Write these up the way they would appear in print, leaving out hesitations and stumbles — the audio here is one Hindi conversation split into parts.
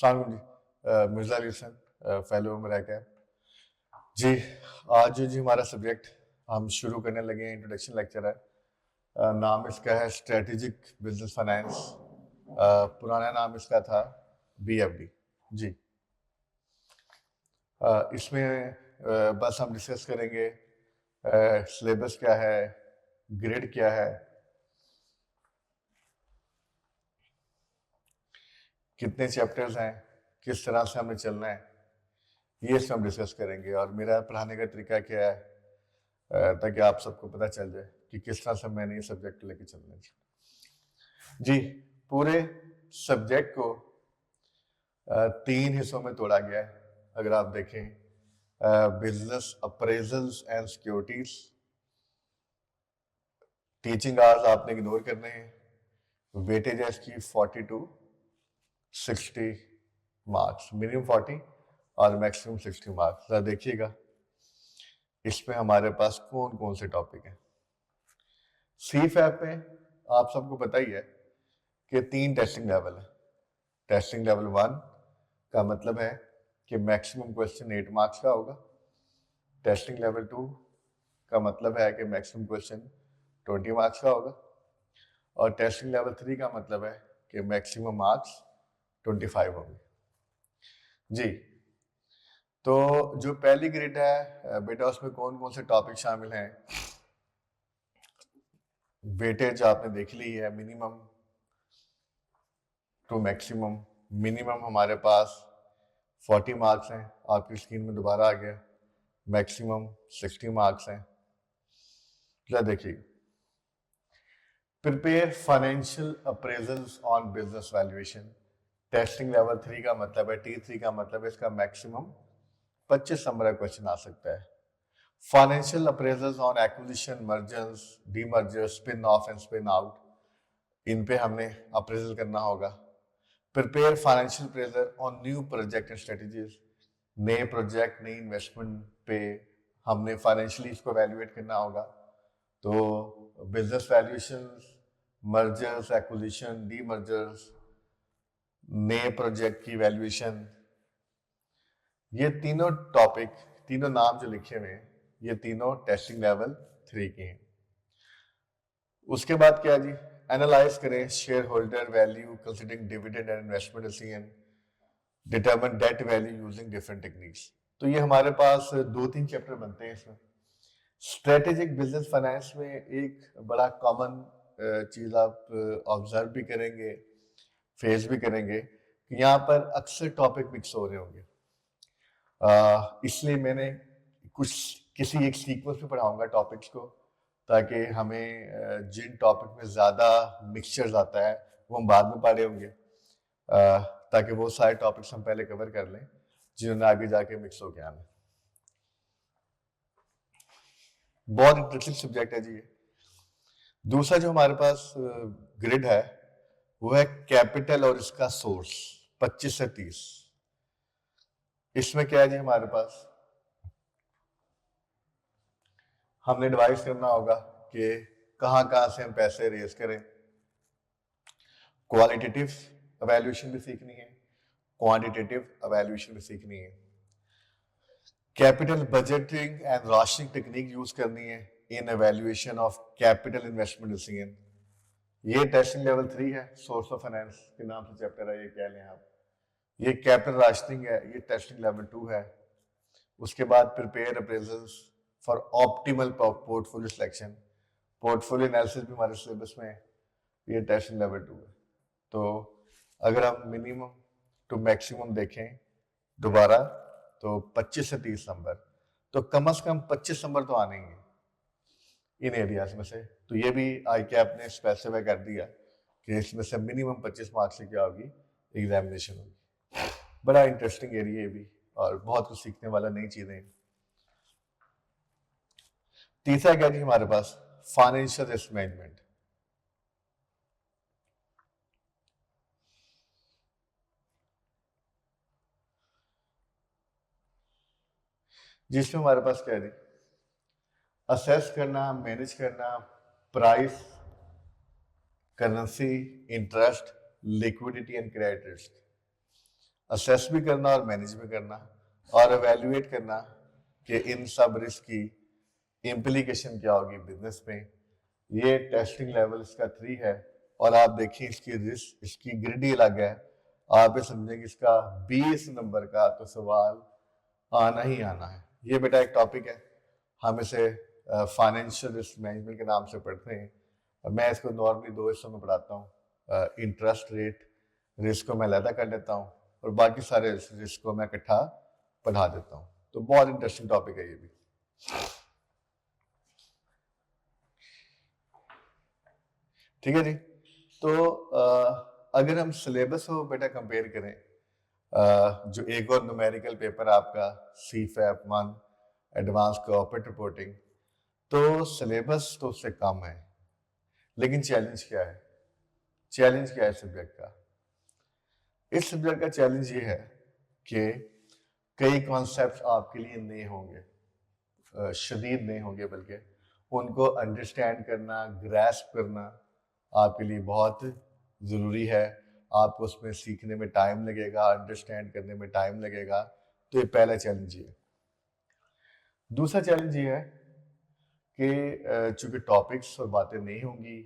अस्सलाम वालेकुम मिर्ज़ा अली हसन, फेलो उमरा कैब जी। आज जो जी हमारा सब्जेक्ट हम शुरू करने लगे हैं, इंट्रोडक्शन लेक्चर है। नाम इसका है स्ट्रेटेजिक बिजनेस फाइनेंस। पुराना नाम इसका था BFD जी। इसमें बस हम डिस्कस करेंगे सिलेबस क्या है, ग्रेड क्या है, कितने चैप्टर्स हैं, किस तरह से हमें चलना है, ये सब हम डिस्कस करेंगे। और मेरा पढ़ाने का तरीका क्या है, ताकि आप सबको पता चल जाए कि किस तरह से मैंने ये सब्जेक्ट लेके चलना है जी। पूरे सब्जेक्ट को 3 हिस्सों में तोड़ा गया है। अगर आप देखें, business appraisals and securities, teaching hours आपने इग्नोर करने हैं। वेटेज है इसकी 40 to 60 मार्क्स, मिनिमम 40 और मैक्सिमम 60 मार्क्स। जरा देखिएगा इसमें हमारे पास कौन कौन से टॉपिक हैं। CFAP में आप सबको पता ही है कि 3 टेस्टिंग लेवल है। टेस्टिंग लेवल 1 का मतलब है कि मैक्सिमम क्वेश्चन 8 मार्क्स का होगा। टेस्टिंग लेवल 2 का मतलब है कि मैक्सिमम क्वेश्चन 20 मार्क्स का होगा। और टेस्टिंग लेवल 3 का मतलब है कि मैक्सिमम मार्क्स 25 होंगे जी। तो जो पहली ग्रेड है बेटा, उसमें कौन कौन से टॉपिक शामिल हैं। वेटेज आपने देख ली है, मिनिमम टू मैक्सिमम। मिनिमम हमारे पास 40 मार्क्स हैं, आपकी स्क्रीन में दोबारा आ गया। मैक्सिमम 60 मार्क्स हैं। क्या देखिए, prepare financial appraisals on business valuation. Testing level 3 का मतलब है, T3 का मतलब है इसका मैक्सिमम 25 नंबर का क्वेश्चन आ सकता है। Financial appraisals on acquisition, mergers, demerger, spin off and spin out, इन पे हमने अप्रेजल करना होगा। Prepare financial appraisal on new project and strategies, नए प्रोजेक्ट, नई इन्वेस्टमेंट पे हमने फाइनेंशियली इसको वैल्यूएट करना होगा। तो बिजनेस वैल्यूएशंस, मर्जर्स, एक्विजिशन, डीमर्जर्स, नए प्रोजेक्ट की वैल्यूएशन, ये तीनों टॉपिक, तीनों नाम जो लिखे हुए हैं, ये तीनों टेस्टिंग लेवल 3 के हैं। उसके बाद क्या जी, एनालाइज करें share holder value considering dividend and investment decision, determine debt value using different techniques. तो ये हमारे पास 2-3 चैप्टर बनते हैं इसमें। स्ट्रेटेजिक बिजनेस फाइनेंस में एक बड़ा कॉमन चीज आप ऑब्जर्व भी करेंगे, फेस भी करेंगे कि यहाँ पर अक्सर टॉपिक मिक्स हो रहे होंगे। इसलिए मैंने कुछ किसी एक सीक्वेंस में पढ़ाऊंगा टॉपिक्स को, ताकि हमें जिन टॉपिक में ज़्यादा मिक्सचर्स आता है वो हम बाद में पढ़े होंगे, ताकि वो सारे टॉपिक्स हम पहले कवर कर लें जिन्होंने आगे जाके मिक्स हो के आना। बहुत इंटरेस्टिंग सब्जेक्ट है जी ये। दूसरा जो हमारे पास ग्रिड है वो है कैपिटल और इसका सोर्स, 25 से 30। इसमें क्या है जी, हमारे पास हमने एडवाइस करना होगा कि कहाँ कहाँ से हम पैसे रेज करें। क्वालिटेटिव एवेल्यूएशन भी सीखनी है, क्वांटिटेटिव एवेल्यूएशन भी सीखनी है। Capital budgeting and rationing technique use करनी है in evaluation of capital investment decision. ये टेस्टिंग लेवल 3 है, सोर्स ऑफ फाइनेंस के नाम से चैप्टर है, ये कह लें आप। ये कैपिटल राशनिंग है, ये टेस्टिंग लेवल 2 है। उसके बाद prepare appraisals for optimal portfolio selection, portfolio analysis भी हमारे सिलेबस में है, ये टेस्टिंग लेवल 2 है। तो अगर हम मिनिमम टू मैक्सिमम देखें दोबारा, तो 25 से 30 नंबर, तो कम से कम 25 नंबर तो आने ही इन एरियाज में से। तो ये भी ICAP ने स्पेसिफाई कर दिया कि इसमें से मिनिमम 25 मार्क्स से क्या होगी, एग्जामिनेशन होगी। बड़ा इंटरेस्टिंग एरिया भी, और बहुत कुछ सीखने वाला, नई चीजें। तीसरा क्या जी हमारे पास, फाइनेंशियल रिस्क मैनेजमेंट। जिसमें हमारे पास क्या है, असेस करना, मैनेज करना price, currency, interest, liquidity and credit risk. Assess भी करना और मैनेज भी करना और एवेल्युएट करना कि इन सब रिस्क की इम्प्लीकेशन क्या होगी बिजनेस में। ये टेस्टिंग लेवल इसका 3 है और आप देखिए इसकी रिस्क, इसकी ग्रिडी अलग है। आप ये समझेंगे इसका 20 नंबर का तो सवाल आना ही आना है। ये बेटा एक टॉपिक है, हम इसे फाइनेंशियल रिस्क मैनेजमेंट के नाम से पढ़ते हैं। मैं इसको नॉर्मली 2 हिस्सों में पढ़ाता हूँ। इंटरेस्ट रेट रिस्क को मैं अलहदा कर लेता हूँ और बाकी सारे रिस्क को मैं इकट्ठा पढ़ा देता हूँ। तो बहुत इंटरेस्टिंग टॉपिक है ये भी। ठीक है जी। तो अगर हम सिलेबस को बेटा कंपेयर करें, जो एक और न्यूमेरिकल पेपर आपका CFAP 1 एडवांस कॉर्पोरेट रिपोर्टिंग, तो सिलेबस तो उससे कम है, लेकिन चैलेंज क्या है? चैलेंज क्या है सब्जेक्ट का? इस सब्जेक्ट का चैलेंज ये है कि कई कॉन्सेप्ट्स आपके लिए नए होंगे, शदीद नए होंगे, बल्कि उनको अंडरस्टैंड करना, ग्रैस्प करना आपके लिए बहुत ज़रूरी है। आपको उसमें सीखने में टाइम लगेगा, अंडरस्टैंड करने में टाइम लगेगा। तो ये पहला चैलेंज ये है। दूसरा चैलेंज ये है कि चूंकि टॉपिक्स और बातें नहीं होंगी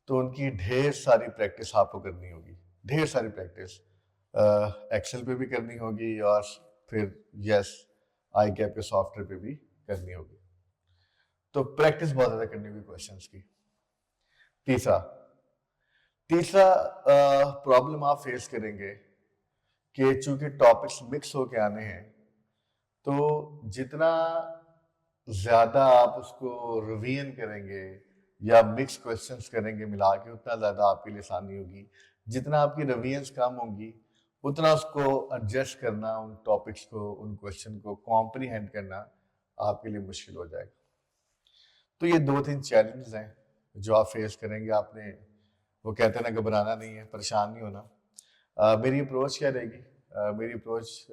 तो उनकी ढेर सारी प्रैक्टिस आपको करनी होगी, ढेर सारी प्रैक्टिस एक्सेल पे भी करनी होगी और फिर यस ICAP के सॉफ्टवेयर पे भी करनी होगी। तो प्रैक्टिस बहुत ज़्यादा करनी होगी क्वेश्चंस की। तीसरा प्रॉब्लम आप फेस करेंगे कि चूंकि टॉपिक्स मिक्स होके आने हैं, तो जितना ज़्यादा आप उसको रिवीजन करेंगे या मिक्स क्वेश्चंस करेंगे मिला के, उतना ज़्यादा आपके लिए आसानी होगी। जितना आपकी रिवीजन्स कम होंगी, उतना उसको एडजस्ट करना, उन टॉपिक्स को, उन क्वेश्चन को कॉम्प्रीहेंड करना आपके लिए मुश्किल हो जाएगा। तो ये 2-3 चैलेंजेस हैं जो आप फेस करेंगे। आपने, वो कहते हैं ना, घबराना नहीं है, परेशान नहीं होना। मेरी अप्रोच क्या रहेगी? मेरी अप्रोच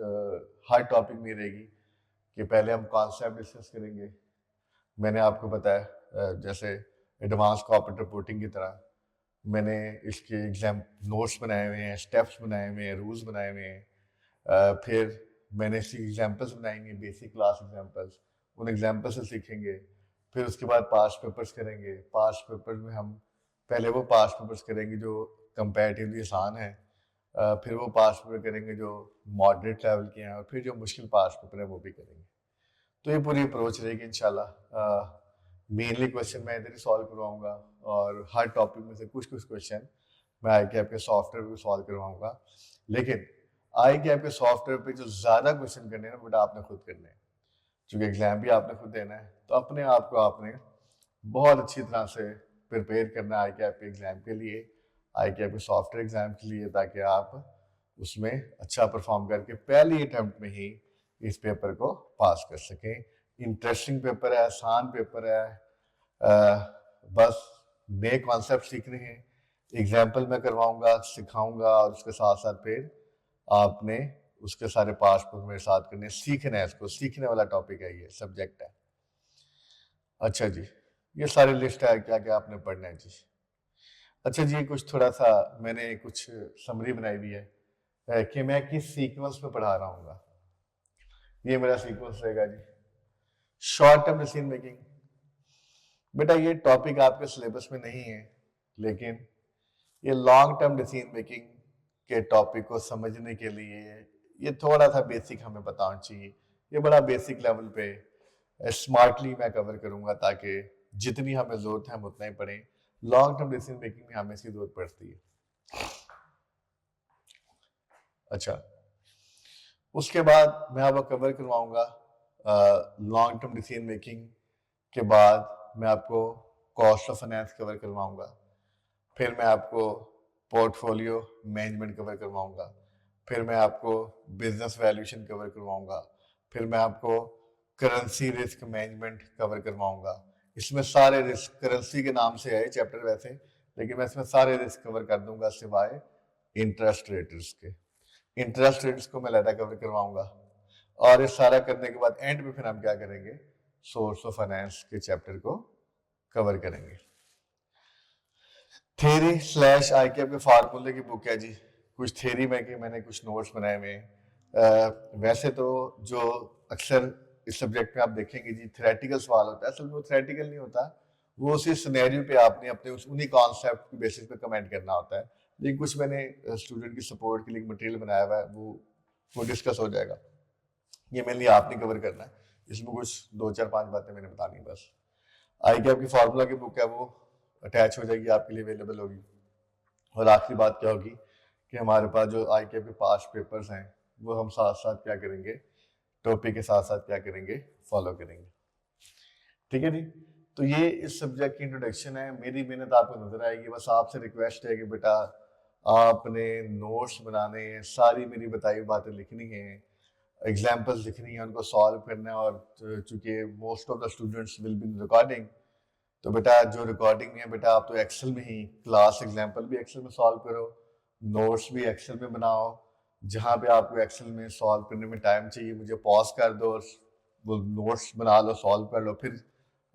हर टॉपिक में रहेगी कि पहले हम कॉन्सेप्ट डिस्कस करेंगे। मैंने आपको बताया जैसे एडवांस कॉर्पोरेट रिपोर्टिंग की तरह मैंने इसके एग्जाम नोट्स बनाए हुए हैं, स्टेप्स बनाए हुए हैं, रूल्स बनाए हुए हैं। फिर मैंने इसकी एग्जाम्पल्स बनाएंगे, बेसिक क्लास एग्जाम्पल्स, उन एग्जाम्पल से सीखेंगे। फिर उसके बाद पास्ट पेपर्स करेंगे। पास्ट पेपर्स में हम पहले वो पास्ट पेपर्स करेंगे जो कंपैरेटिवली आसान है, फिर वो पास्ट पेपर करेंगे जो मॉडरेट लेवल के हैं, और फिर जो मुश्किल पास्ट पेपर है वो भी करेंगे। तो ये पूरी अप्रोच रहेगी इंशाल्लाह। मेनली क्वेश्चन मैं इधर ही सॉल्व करवाऊंगा और हर टॉपिक में से कुछ कुछ क्वेश्चन मैं ICAP के सॉफ्टवेयर पे सॉल्व करवाऊंगा। लेकिन ICAP के सॉफ्टवेयर पे जो ज़्यादा क्वेश्चन करने हैं बेटा आपने खुद करने हैं, क्योंकि एग्जाम भी आपने खुद देना है। तो अपने आप को आपने बहुत अच्छी तरह से प्रिपेयर करना है ICAP के एग्ज़ाम के लिए, ICAP के सॉफ्टवेयर एग्ज़ाम के लिए, ताकि आप उसमें अच्छा परफॉर्म करके पहली अटैम्प्ट में ही इस पेपर को पास कर सकें। इंटरेस्टिंग पेपर है, आसान पेपर है, बस नए कॉन्सेप्ट सीखने हैं। एग्जाम्पल मैं करवाऊंगा, सिखाऊंगा, और उसके साथ साथ फिर आपने उसके सारे पास पेपर मेरे साथ करने, सीखना है। इसको सीखने वाला टॉपिक है, ये सब्जेक्ट है। अच्छा जी, ये सारी लिस्ट है क्या क्या आपने पढ़ना है जी। अच्छा जी, कुछ थोड़ा सा मैंने कुछ समरी बनाई हुई है कि मैं किस सीक्वेंस में पढ़ा रहा हूँ। ये मेरा सीक्वेंस रहेगा जी। शॉर्ट टर्म डिसीजन मेकिंग, बेटा ये टॉपिक आपके सिलेबस में नहीं है, लेकिन ये लॉन्ग टर्म डिसीजन मेकिंग के टॉपिक को समझने के लिए ये थोड़ा सा बेसिक हमें पता होना चाहिए। ये बड़ा बेसिक लेवल पे स्मार्टली मैं कवर करूंगा, ताकि जितनी हमें जरूरत है हम उतना ही पढ़ें। लॉन्ग टर्म डिसीजन मेकिंग में हमें इसकी जरूरत पड़ती है। अच्छा, उसके बाद मैं आपको कवर करवाऊंगा लॉन्ग टर्म डिसीजन मेकिंग के बाद मैं आपको कॉस्ट ऑफ फाइनेंस कवर करवाऊंगा। फिर मैं आपको पोर्टफोलियो मैनेजमेंट कवर करवाऊंगा। फिर मैं आपको बिजनेस वैल्यूएशन कवर करवाऊंगा। फिर मैं आपको करेंसी रिस्क मैनेजमेंट कवर करवाऊंगा। इसमें सारे रिस्क, करेंसी के नाम से है चैप्टर वैसे, लेकिन मैं इसमें सारे रिस्क कवर कर दूंगा सिवाय इंटरेस्ट रेट रिस्क के। इंटरेस्ट रेट्स को मैं अलग कवर करवाऊंगा। और ये सारा करने के बाद एंड में फिर हम क्या करेंगे, सोर्स ऑफ फाइनेंस के चैप्टर को कवर करेंगे। थ्योरी / ICAP के फार्मूले की बुक है जी, कुछ थ्योरी में कि मैंने कुछ नोट्स बनाए हुए हैं। वैसे तो जो अक्सर इस सब्जेक्ट में आप देखेंगे जी थ्योरेटिकल सवाल होता है, असल में वो थ्योरेटिकल नहीं होता, वो उसी सिनेरियो पे आपने अपने उन्हीं कॉन्सेप्ट के बेसिस पे कमेंट करना होता है। लेकिन कुछ मैंने स्टूडेंट की सपोर्ट के लिए मटेरियल बनाया हुआ है, वो डिस्कस हो जाएगा। ये मेरे लिए आपने कवर करना है, इसमें कुछ 2 4 5 बातें मैंने बतानी बस। आई कैप की फार्मूला की बुक है वो अटैच हो जाएगी, आपके लिए अवेलेबल होगी। और आखिरी बात क्या होगी कि हमारे पास जो आई कैप के पास पेपर्स हैं वो हम साथ साथ क्या करेंगे, टॉपिक के साथ साथ क्या करेंगे, फॉलो करेंगे। ठीक है जी। तो ये इस सब्जेक्ट की इंट्रोडक्शन है। मेरी मेहनत आपको नजर आएगी। बस आपसे रिक्वेस्ट है कि बेटा आपने नोट्स बनाने हैं, सारी मेरी बताई हुई बातें लिखनी है, एग्जाम्पल्स लिखनी है, उनको सॉल्व करना है। और चूंकि most of the students will be recording, तो बेटा जो रिकॉर्डिंग में है बेटा आप तो एक्सेल में ही क्लास एग्जाम्पल भी एक्सेल में सॉल्व करो, नोट्स भी एक्सेल में बनाओ। जहाँ पे आपको एक्सेल में सॉल्व करने में टाइम चाहिए मुझे पॉज कर दो, वो नोट्स बना लो, सॉल्व कर लो, फिर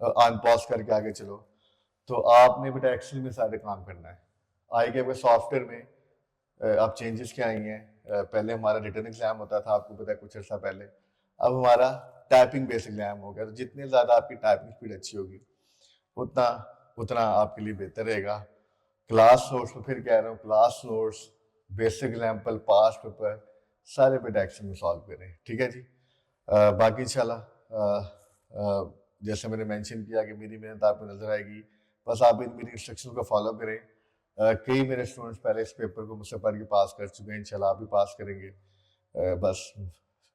अनपॉज करके आगे चलो। तो आपने बेटा एक्सेल में सारे काम करना है। आई के सॉफ्टवेयर में अब चेंजेस क्या आई हैं, पहले हमारा रिटन एग्जाम होता था, आपको पता है कुछ अर्सा पहले। अब हमारा टाइपिंग बेस्ड एग्जाम हो गया। तो जितनी ज़्यादा आपकी टाइपिंग स्पीड अच्छी होगी उतना उतना आपके लिए बेहतर रहेगा। क्लास नोट्स में फिर कह रहा हूँ, class notes, basic example, past paper, सारे बेटा एक्सेल में सॉल्व करें। ठीक है जी। बाकी इंशाल्लाह जैसे मैंने मेंशन किया कि मेरी मेहनत आपको नजर आएगी, बस आप इन मेरी इंस्ट्रक्शन को फॉलो करें। कई मेरे स्टूडेंट्स पहले इस पेपर को मुझसे पढ़ के पास कर चुके हैं, इंशाल्लाह आप भी पास करेंगे। बस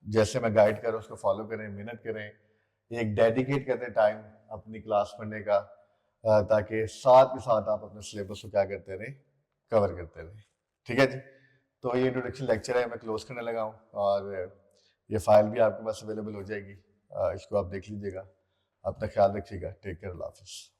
जैसे मैं गाइड कर रहा हूँ उसको फॉलो करें, मेहनत करें, एक डेडिकेट करते टाइम अपनी क्लास पढ़ने का, ताकि साथ के साथ आप अपने सिलेबस को क्या करते रहें, कवर करते रहें। ठीक है जी। तो ये इंट्रोडक्शन लेक्चर है, मैं क्लोज करने लगा हूँ। और ये फाइल भी आपके पास अवेलेबल हो जाएगी, इसको आप देख लीजिएगा। अपना ख्याल रखिएगा। टेक केयर, अल्लाह हाफिज़।